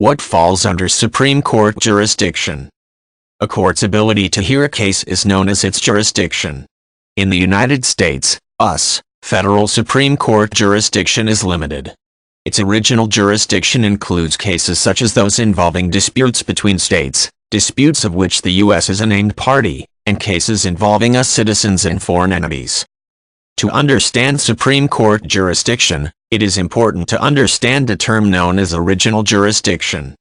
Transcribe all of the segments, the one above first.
What falls under Supreme Court jurisdiction? A court's ability to hear a case is known as its jurisdiction. In the United States, U.S. federal Supreme Court jurisdiction is limited. Its original jurisdiction includes cases such as those involving disputes between states, disputes of which the U.S. is a named party, and cases involving U.S. citizens and foreign entities. To understand Supreme Court jurisdiction, it is important to understand a term known as original jurisdiction.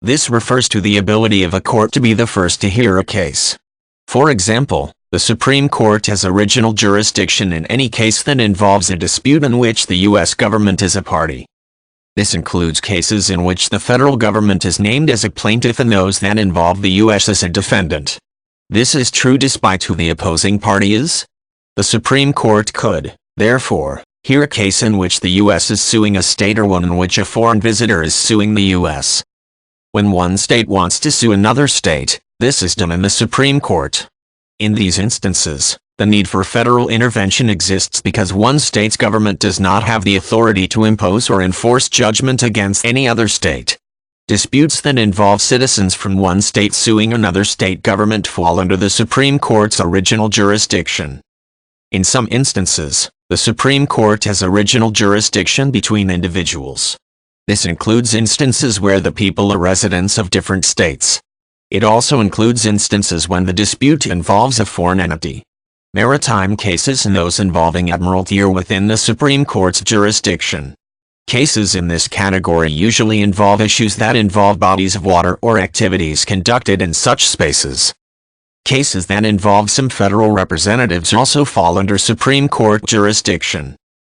This refers to the ability of a court to be the first to hear a case. For example, the Supreme Court has original jurisdiction in any case that involves a dispute in which the U.S. government is a party. This includes cases in which the federal government is named as a plaintiff and those that involve the U.S. as a defendant. This is true despite who the opposing party is. The Supreme Court could, therefore, hear a case in which the U.S. is suing a state or one in which a foreign visitor is suing the U.S. When one state wants to sue another state, this is done in the Supreme Court. In these instances, the need for federal intervention exists because one state's government does not have the authority to impose or enforce judgment against any other state. Disputes that involve citizens from one state suing another state government fall under the Supreme Court's original jurisdiction. In some instances, the Supreme Court has original jurisdiction between individuals. This includes instances where the people are residents of different states. It also includes instances when the dispute involves a foreign entity. Maritime cases and those involving admiralty are within the Supreme Court's jurisdiction. Cases in this category usually involve issues that involve bodies of water or activities conducted in such spaces. Cases that involve some federal representatives also fall under Supreme Court jurisdiction.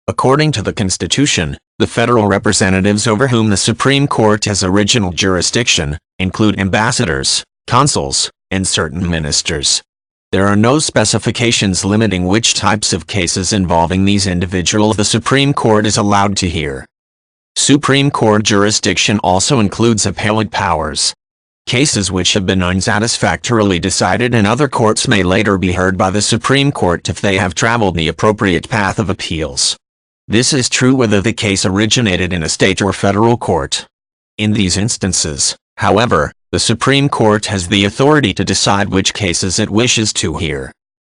According to the Constitution, the federal representatives over whom the Supreme Court has original jurisdiction include ambassadors, consuls, and certain ministers. There are no specifications limiting which types of cases involving these individuals the Supreme Court is allowed to hear. Supreme Court jurisdiction also includes appellate powers. Cases which have been unsatisfactorily decided in other courts may later be heard by the Supreme Court if they have traveled the appropriate path of appeals. This is true whether the case originated in a state or federal court. In these instances, however, the Supreme Court has the authority to decide which cases it wishes to hear.